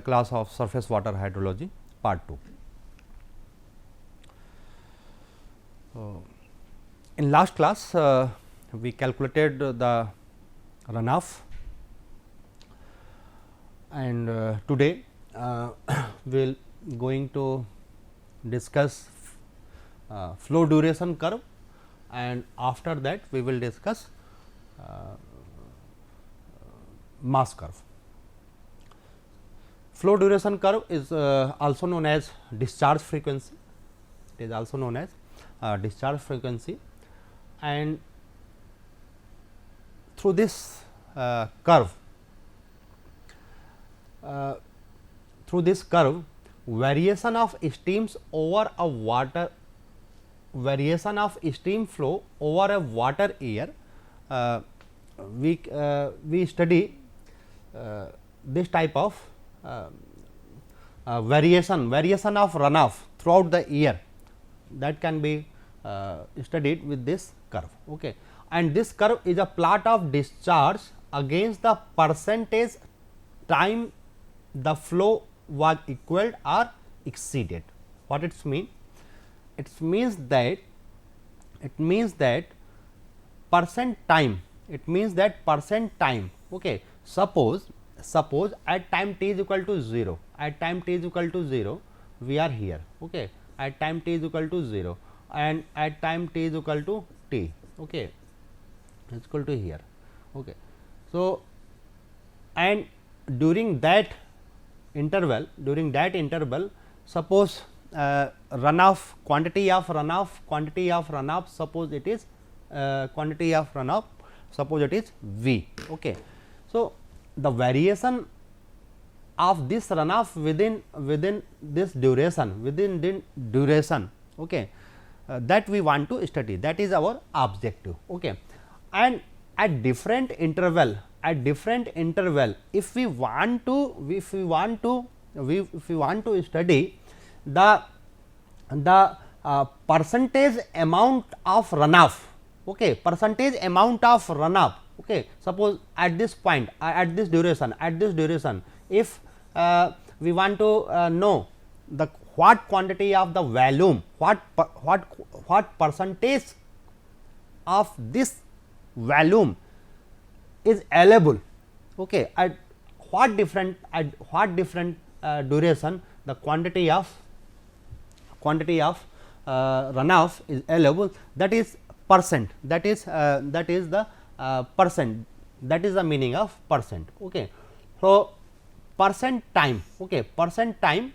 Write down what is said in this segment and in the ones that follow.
class of surface water hydrology part 2. In last class we calculated the runoff, and today we will going to discuss flow duration curve, and after that we will discuss mass curve. Flow duration curve is also known as discharge frequency. It is also known as discharge frequency, and through this curve, variation of streams over a water, variation of stream flow over a water air, we study this type of variation of runoff throughout the year, that can be studied with this curve. Okay. And this curve is a plot of discharge against the percentage time the flow was equaled or exceeded. What it means? It means that percent time. It means that percent time. Okay. Suppose at time t is equal to 0, at time t is equal to 0, we are here. Okay. At time t is equal to 0, and at time t is equal to t. Okay. It is equal to here. Okay. So, and during that interval, suppose runoff, quantity of runoff, suppose it is suppose it is V. Okay. So, the variation of this runoff within this duration, okay, that we want to study, that is our objective. Okay. And at different interval, if we want to study the percentage amount of runoff, okay, percentage amount of runoff. Okay. Suppose at this point, at this duration, if we want to know the what quantity of the volume, what percentage of this volume is available, okay, at what different duration the quantity of runoff is available, that is percent, that is the percent, that is the meaning of percent. Okay. So, percent time, okay, percent time,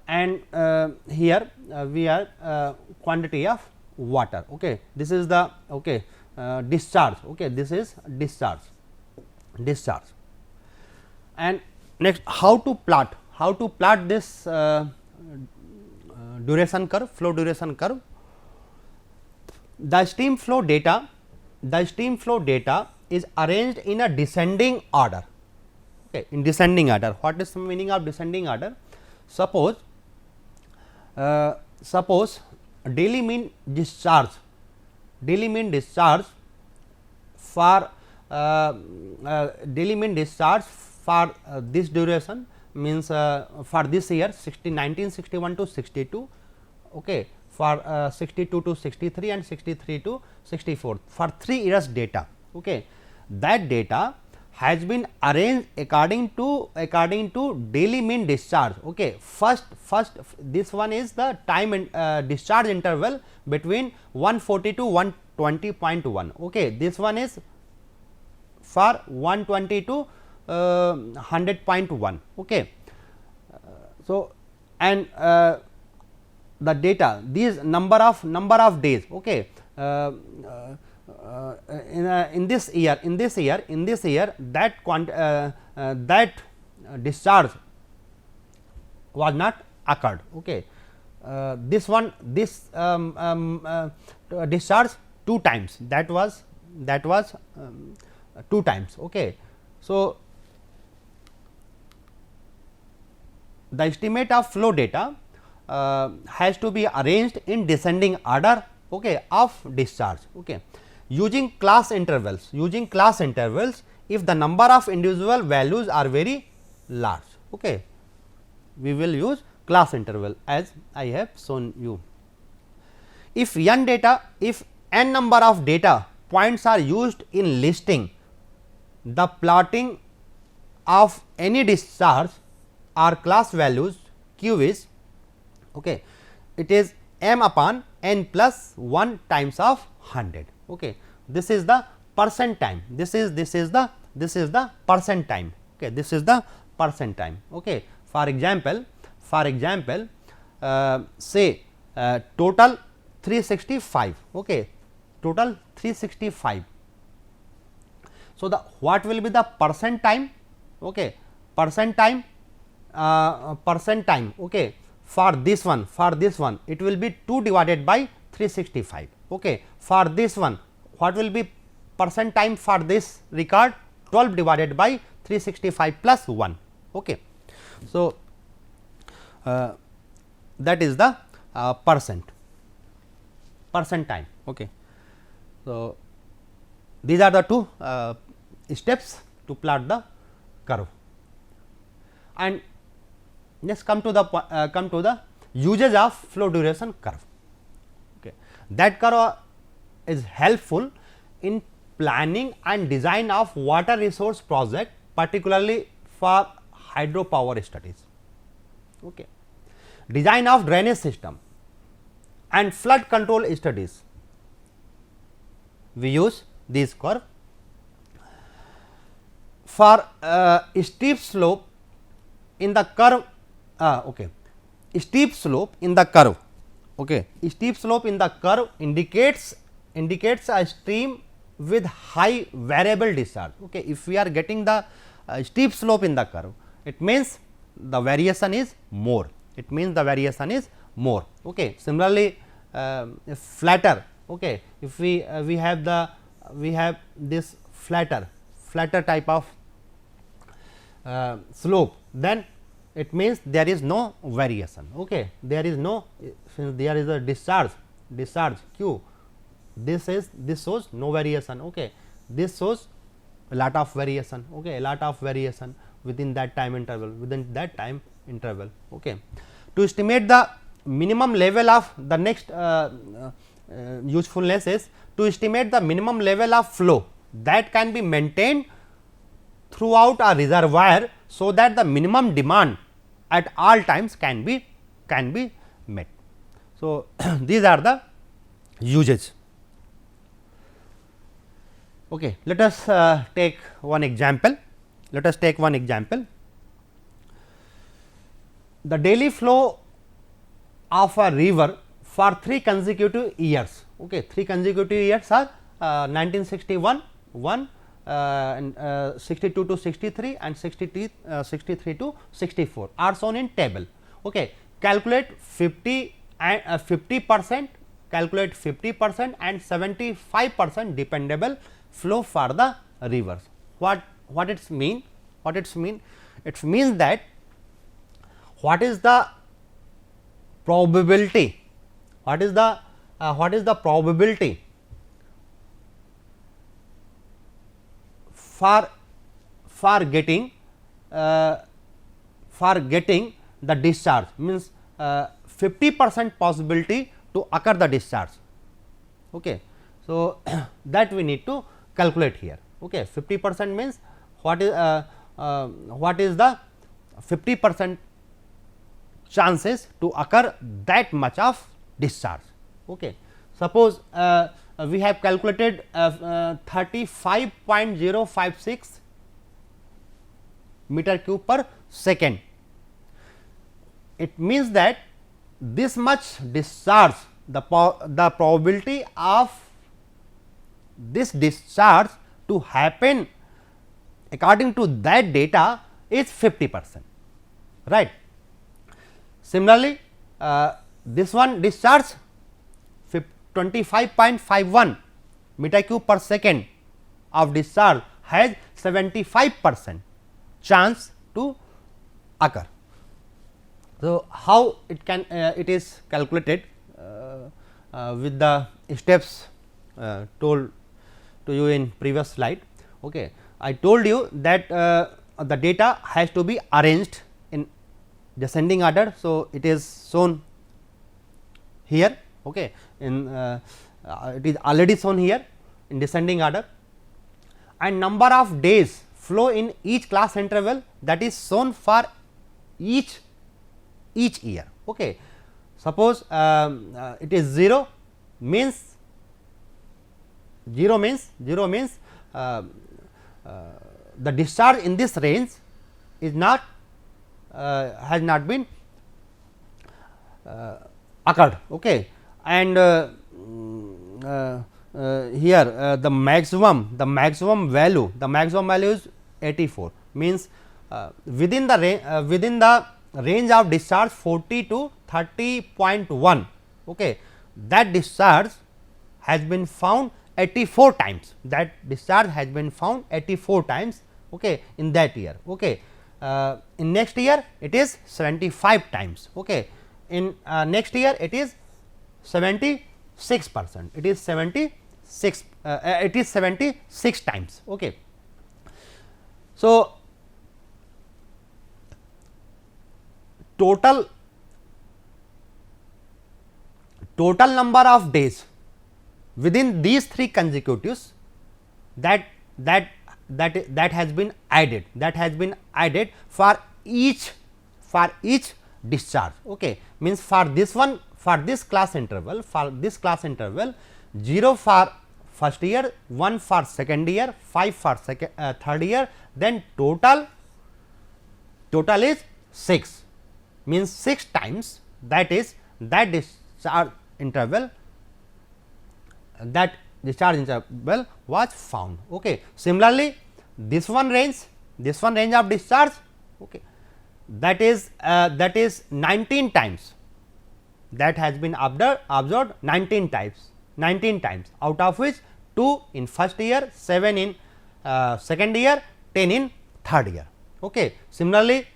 and here we are quantity of water. Okay. This is the discharge. Okay. This is discharge. And next, how to plot this duration curve, flow duration curve. The stream flow data is arranged in a descending order. Okay, in descending order. What is the meaning of descending order? Suppose daily mean discharge for this duration, means for this year 1961 to 62, okay, for 62 to 63 and 63 to 64, for 3 years data. Okay. That data has been arranged according to daily mean discharge. Okay. First this one is the time and discharge interval between 140 to 120.1. Okay. This one is for 120 to 100.1. Okay. So, and the data, these number of days. Okay. In this year that that discharge was not occurred. Okay. This discharge 2 times, that was 2 times. Okay. So, the estimate of flow data has to be arranged in descending order, okay, of discharge. Okay. Using class intervals, if the number of individual values are very large. Okay. We will use class interval as I have shown you. If n number of data points are used in listing the plotting of any discharge or class values, q is okay, it is m upon n plus 1 times of 100. Okay. This is the percent time, this is the percent time. Okay. This is the percent time. Okay. For example, say total 365. Okay. Total 365. So, the what will be the percent time? Okay. Percent time okay, for this one it will be 2 divided by 365. Okay. For this one, what will be percent time for this record? 12 divided by 365 plus 1. Okay. So, that is the percent time. Okay. So, these are the two steps to plot the curve. And next come to the usage of flow duration curve. Okay. That curve is helpful in planning and design of water resource project, particularly for hydropower studies. Okay. Design of drainage system and flood control studies, we use this curve. For steep slope in the curve, steep slope in the curve, steep slope in the curve indicates a stream with high variable discharge. Okay. If we are getting the steep slope in the curve, it means the variation is more. Okay. Similarly, flatter. Okay. If we have this flatter type of slope, then it means there is no variation. Okay. There is no, since there is a discharge q, this shows no variation. Okay. This shows a lot of variation. Okay. A lot of variation within that time interval, Okay. To estimate the minimum level of the next usefulness is to estimate the minimum level of flow that can be maintained throughout a reservoir, so that the minimum demand at all times can be met. So, these are the uses. Okay. Let us take one example. The daily flow of a river for 3 consecutive years. Okay. 3 consecutive years are 1961, 62 to 63 and 63 to 64 are shown in table. Okay. Calculate 50% and 50% and 75% dependable flow for the rivers. What it mean? It means that what is the probability? What is the probability for getting the discharge, means 50% possibility to occur the discharge. Okay. So, that we need to calculate here. Okay. 50% means what is the 50% chances to occur that much of discharge. Okay. Suppose we have calculated 35.056 meter cube per second. It means that this much discharge, the probability of this discharge to happen according to that data is 50%, right. Similarly, this one discharge 25.51 meter cube per second of discharge has 75% chance to occur. So, how it is calculated with the steps told to you in previous slide. Okay. I told you that the data has to be arranged descending order. So, it is shown here, okay. In it is already shown here in descending order, and number of days flow in each class interval, that is shown for each year. Okay. Suppose it is 0 means the discharge in this range is not has not been occurred, okay. And here the maximum value is 84, means within the range of discharge 40 to 30.1, okay, that discharge has been found 84 times, that discharge has been found 84 times, okay, in that year, okay. In next year it is 75 times, okay. In next year it is 76%, it is 76 times, okay. So, total number of days within these 3 consecutives that has been added for each discharge, okay. Means for this class interval 0 for first year, 1 for second year, 5 for third year, then total is 6, means 6 times, that is that discharge interval was found, okay. Similarly, this one range of discharge, okay, that is 19 times, that has been observed 19 times, out of which 2 in first year, 7 in second year, 10 in third year, okay. Similarly,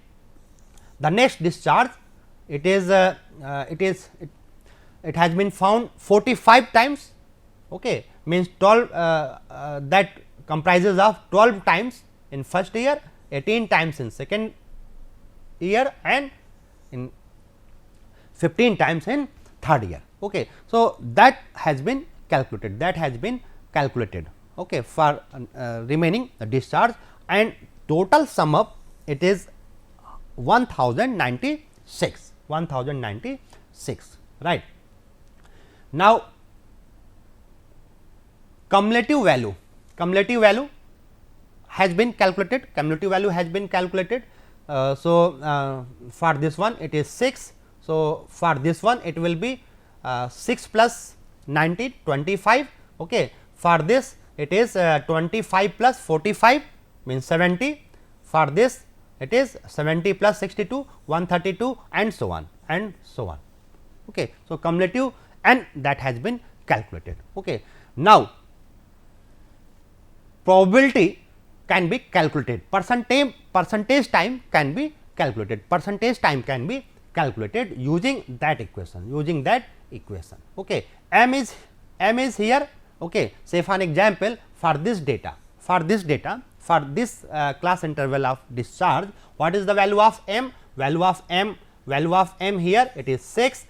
the next discharge it has been found 45 times, okay, means 12 that comprises of 12 times in first year, 18 times in second year, and in 15 times in third year, okay. So, that has been calculated, okay, for remaining discharge, and total sum up it is 1096, right. Now, cumulative value has been calculated, so, for this one it is 6. So, for this one it will be 6 plus 90, 25, okay. For this it is 25 plus 45 means 70, for this it is 70 plus 62, 132, and so on, okay. So, cumulative, and that has been calculated, okay. Now, probability can be calculated, percentage time can be calculated, using that equation, okay. M is here, okay. Say for an example, for this class interval of discharge, what is the value of M? Value of M here it is 6,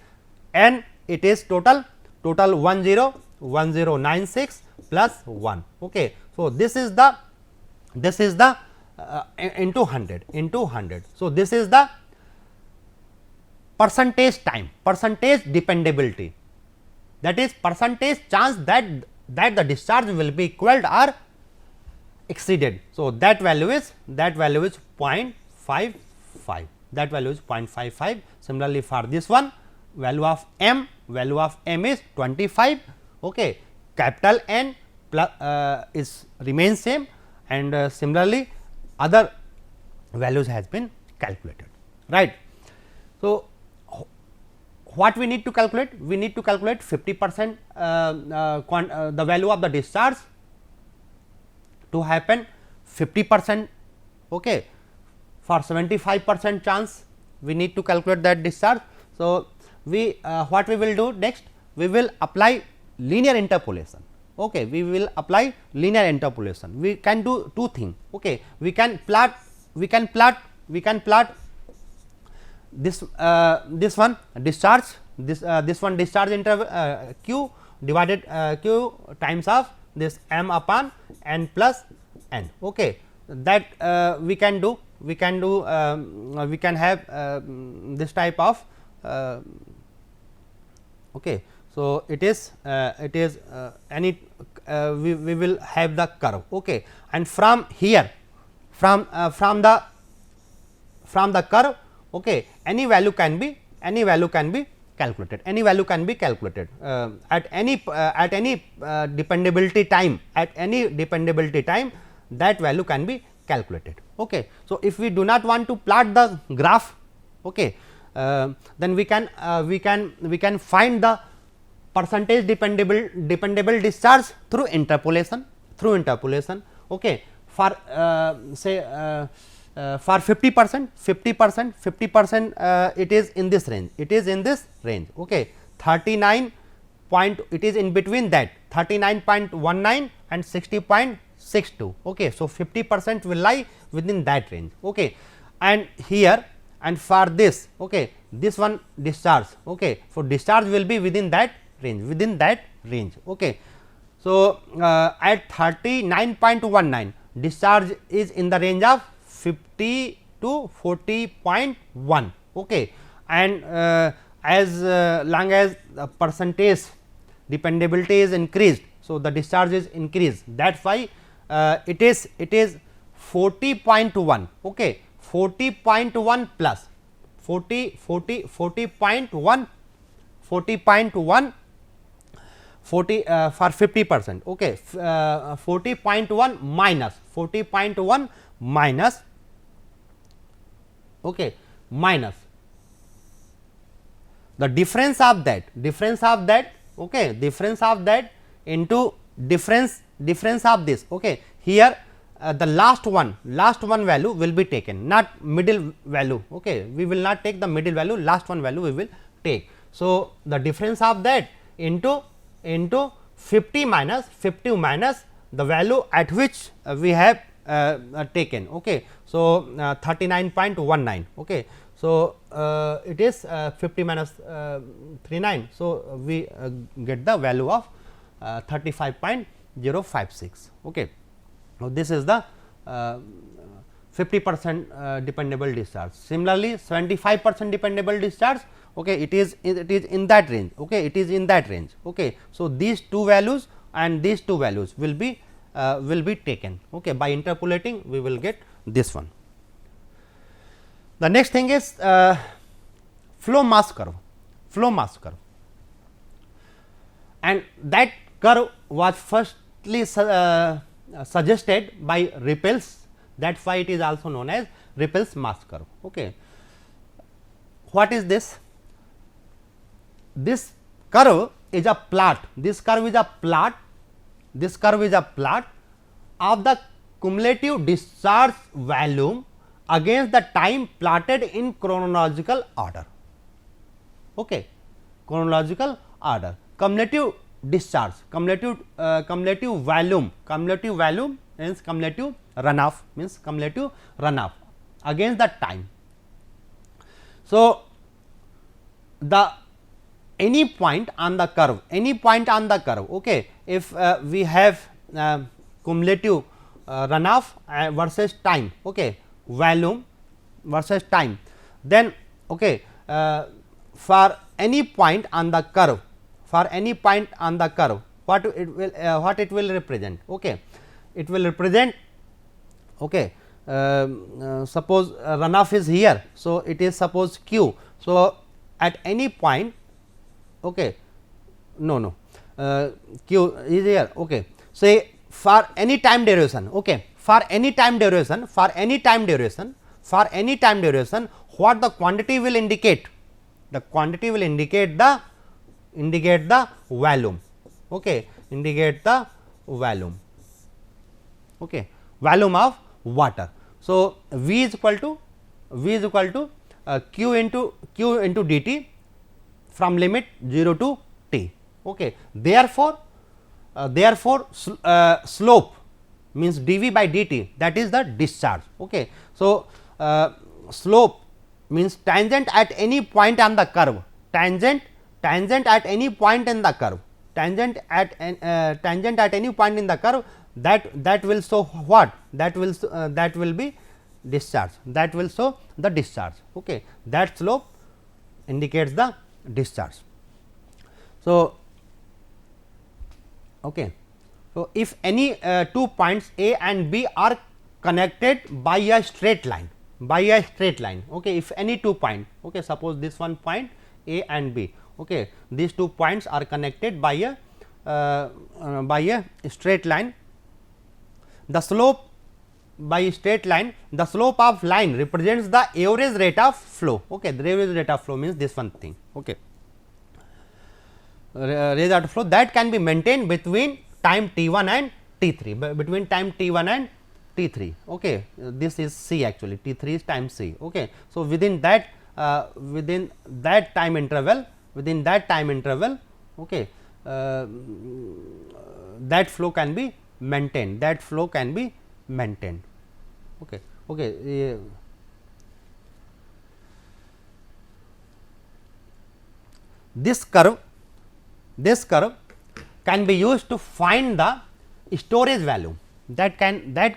and it is total 1096 plus 1, okay. So, this is the into 100. So, this is the percentage dependability, that is percentage chance that the discharge will be equaled or exceeded. So, that value is 0.55, Similarly, for this one value of M is 25, okay. Capital N plus is remains same, and similarly other values has been calculated, right. So, what we need to calculate? We need to calculate 50% the value of the discharge to happen 50%, okay. For 75% chance we need to calculate that discharge. So, we what we will do next? We will apply linear interpolation, okay. We will apply linear interpolation. We can do two things, okay. We can plot this one discharge, this one discharge interval q divided q times of this m upon n plus n. Okay. That we can do, we can have this type of okay. So, it is any we will have the curve. Okay. And from here, from the curve, okay, any value can be calculated, any value can be calculated at any dependability time, at any dependability time that value can be calculated. Okay. So, if we do not want to plot the graph, okay, then we can find the percentage dependable discharge through interpolation, okay. For say for 50%, it is in this range, okay. 39 point, it is in between that 39.19 and 60.62, okay. So, 50% will lie within that range, okay. And here, and for this, okay, this one discharge, okay, for discharge will be within that range, okay. So, at 39.19 discharge is in the range of 50 to 40.1, okay. And as long as the percentage dependability is increased, so the discharge is increased, that is why it is 40.1, okay, 40.1 plus 40.1 for 50%, okay, 40.1 minus okay, minus the difference of that, okay, difference of that into difference of this, okay. Here the last one value will be taken, not middle value, okay. We will not take the middle value, last one value we will take. So, the difference of that into 50 minus the value at which we have taken, okay. So, 39.19, okay. So, it is 50 minus 39. So, we get the value of 35.056, okay. Now, this is the 50% dependable discharge. Similarly, 75% dependable discharge, okay, it is in that range, okay, it is in that range, okay. So, these two values and these two values will be taken, okay. By interpolating we will get this one. The next thing is flow mass curve, and that curve was firstly suggested by Ripples, that is why it is also known as Ripples mass curve, okay. What is this? This curve is a plot, of the cumulative discharge volume against the time plotted in chronological order, okay. Chronological order, cumulative discharge, cumulative volume means cumulative runoff, against the time. So, the any point on the curve, okay, if we have cumulative runoff versus time, okay, volume versus time, then okay, for any point on the curve, what it will represent, okay, it will represent, okay, suppose runoff is here, so it is suppose q. So, at any point, okay, q is here, okay. Say for any time duration, okay, for any time duration, what the quantity will indicate? The quantity will indicate the volume, okay, okay, volume of water. So, V is equal to q into dt from limit 0 to t, okay. Therefore, slope means dV by dt, that is the discharge, okay. So, slope means tangent at any point on the curve, tangent at any point in the curve, tangent at any point in the curve, that will show what, that will be discharge, that will show the discharge. Okay. That slope indicates the discharge. So, okay. So, if any two points A and B are connected by a straight line, okay, if any two point, okay, suppose this one point A and B, okay, these 2 points are connected by a straight line, the slope by straight line, the slope of line represents the average rate of flow. Okay, the average rate of flow means this one thing. Okay, rate of flow that can be maintained between time t1 and t3, between time t1 and t3. Okay, this is C actually, t3 is time C. Okay, so within that time interval, okay, that flow can be maintained, Okay. Okay. This curve can be used to find the storage value, that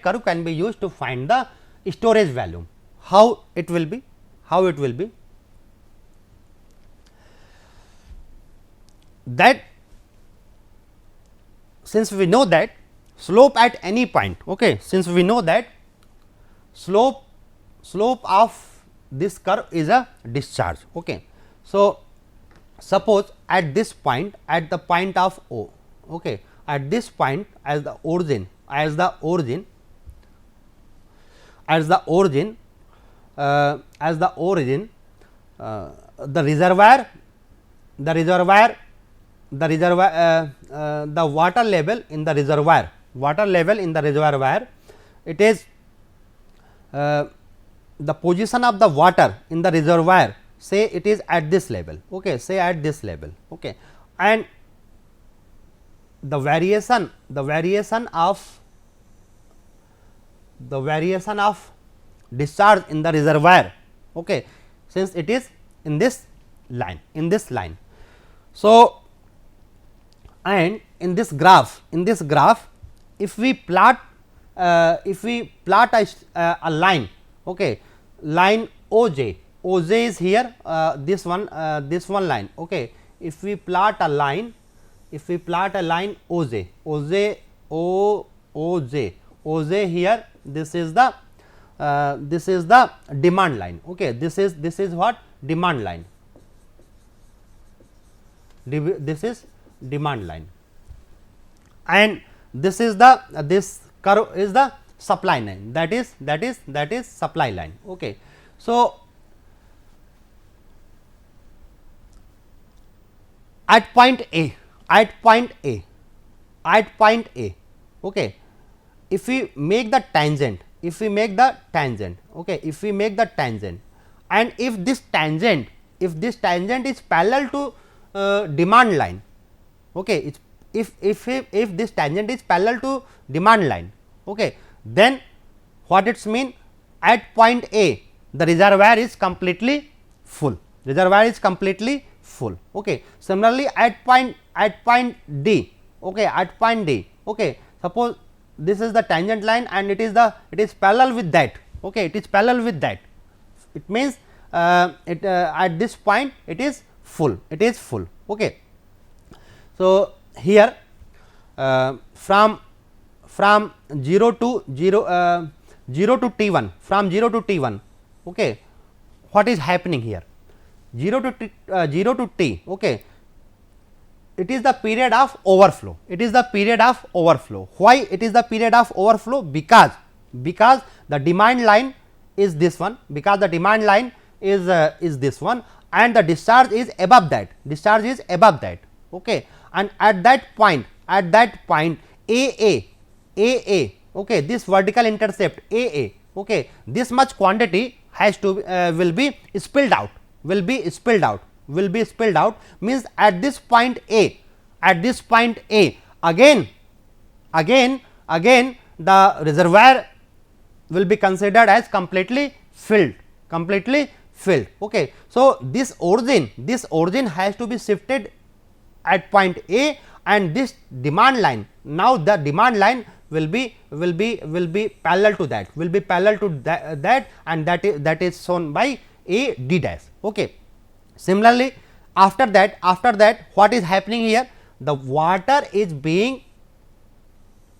curve can be used to find the storage value. How it will be? That since we know that slope at any point, okay, since we know that slope of this curve is a discharge. Okay. So, suppose at this point, at the point of O, okay, at this point as the origin, the water level in the reservoir, it is the position of the water in the reservoir, say it is at this level, okay, okay, and the variation of discharge in the reservoir, okay, since it is in this line, So, and in this graph, if we plot a line, okay, line OJ is here, this one line, okay, if we plot a line OJ here, this is the demand line, okay, this is what, demand line, this is demand line, and this is the this curve is the supply line, that is supply line. Okay. So, at point A, okay, if we make the tangent, okay, and if this tangent is parallel to demand line, okay, if this tangent is parallel to demand line, okay, then what it mean, at point A the reservoir is completely full, okay. Similarly, at point D, okay, okay, suppose this is the tangent line and it is parallel with that, okay, it means at this point it is full, okay. So, here from 0 to T1, okay, what is happening here, 0 to T, okay, it is the period of overflow, Why it is the period of overflow? Because the demand line is this one, is this one, and the discharge is above that, okay, and at that point AA, okay, this vertical intercept AA, okay, this much quantity has to will be spilled out, means at this point A, again the reservoir will be considered as completely filled, filled. Okay. So, this origin has to be shifted at point A, and this demand line, now the demand line will be parallel to that, and that is shown by A D dash. Okay. Similarly, after that what is happening here? The water is being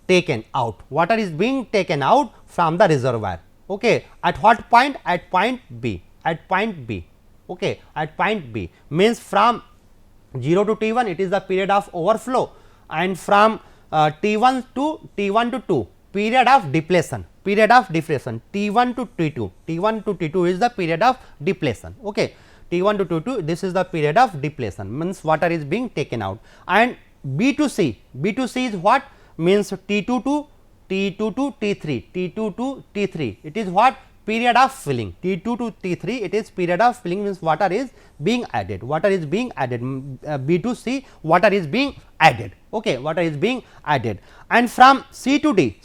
taken out, from the reservoir. Okay. At what point? At point B, okay. At point B means from 0 to T1 it is the period of overflow, and from T1 to 2 period of depletion, T1 to T2 is the period of depletion. Okay. T1 to T2, this is the period of depletion, means water is being taken out. And B to C is what? Means T2 to T3, it is what? Period of filling. T2 to T3, it is period of filling, means water is being added, B to C, water is being added. Okay, water is being added. And from C to D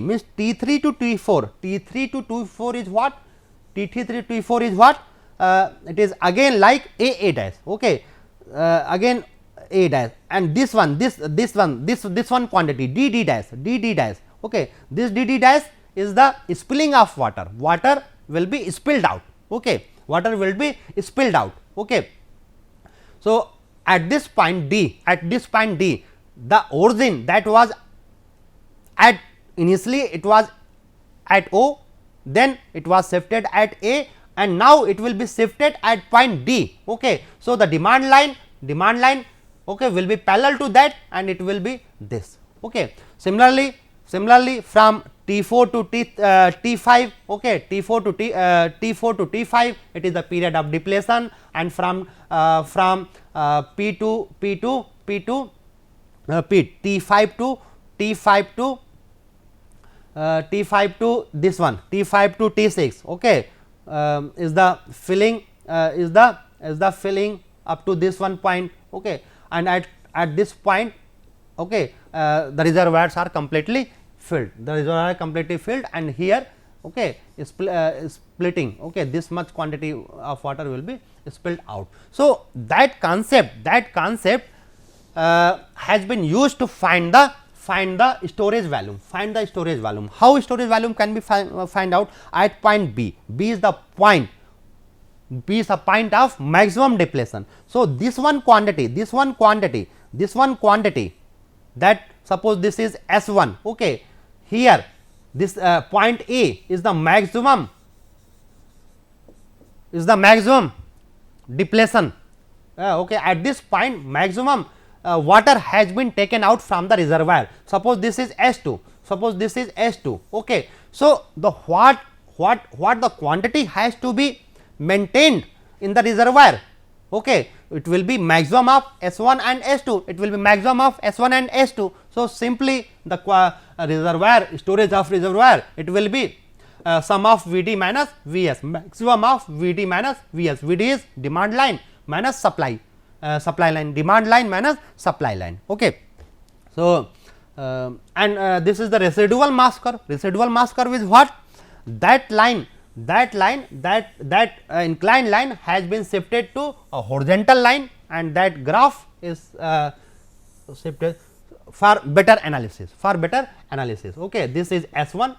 means T3 to T4, is what? T4 is what? It is again like A dash. Okay, again A dash, and this one quantity D dash. Okay, this D dash is the spilling of water. Water will be spilled out. Okay, water will be spilled out. Okay. So, at this point D, the origin that was at initially it was at O, then it was shifted at A, and now it will be shifted at point D. Okay. So, the demand line okay, will be parallel to that, and it will be this. Okay. Similarly, from T4 to T5, okay, T4 to T5, it is the period of depletion, and from P to T5 to this one, T5 to T6, okay, is the filling up to this one point. Okay, and at this point, okay, the reservoirs are completely filled, and here, okay, is splitting. Okay, this much quantity of water will be spilled out. So, that concept has been used to find the storage volume. How storage volume can be find out? At point B. B is the point of maximum depletion. So, this one quantity, that suppose this is S1. Okay, here this point A is the maximum depletion. Okay, at this point maximum water has been taken out from the reservoir. Suppose this is S2. Okay, so the what the quantity has to be maintained in the reservoir. Okay, it will be maximum of S1 and S2. So, simply the storage of reservoir, it will be sum of Vd minus Vs, maximum of Vd minus Vs. Vd is demand line minus supply line, demand line minus supply line. Okay. So, and this is the residual mass curve. Residual mass curve is what? That inclined line has been shifted to a horizontal line, and that graph is shifted for better analysis. Okay, this is S1,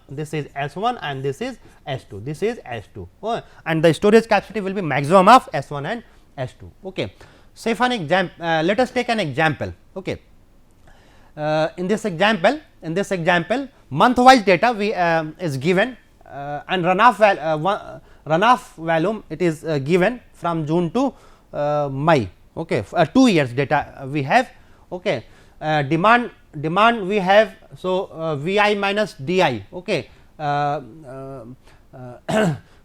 and this is S2. Oh, and the storage capacity will be maximum of S1 and S2. Okay. Say for an example, let us take an example. Okay. In this example, month wise data is given, and runoff volume it is given from June to May. Okay, 2 years data we have. Okay, demand we have, so Vi minus Di. Okay,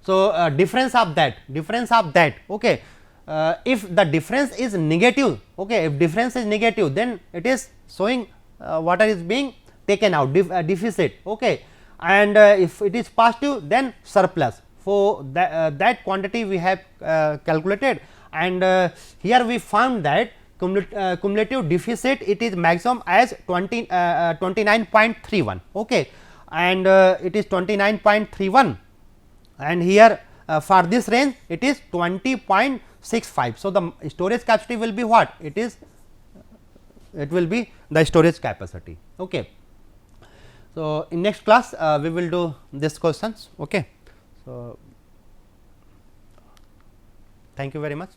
so difference of that. Okay, if the difference is negative, okay, then it is showing water is being taken out, deficit. Okay, and if it is positive, then surplus. For that quantity we have calculated, and here we found that cumulative deficit, it is maximum as 29.31. Okay, and it is 29.31, and here for this range it is 20.65. So, the storage capacity will be what? It will be the storage capacity. Okay. So, in next class we will do this questions. Okay. So, thank you very much.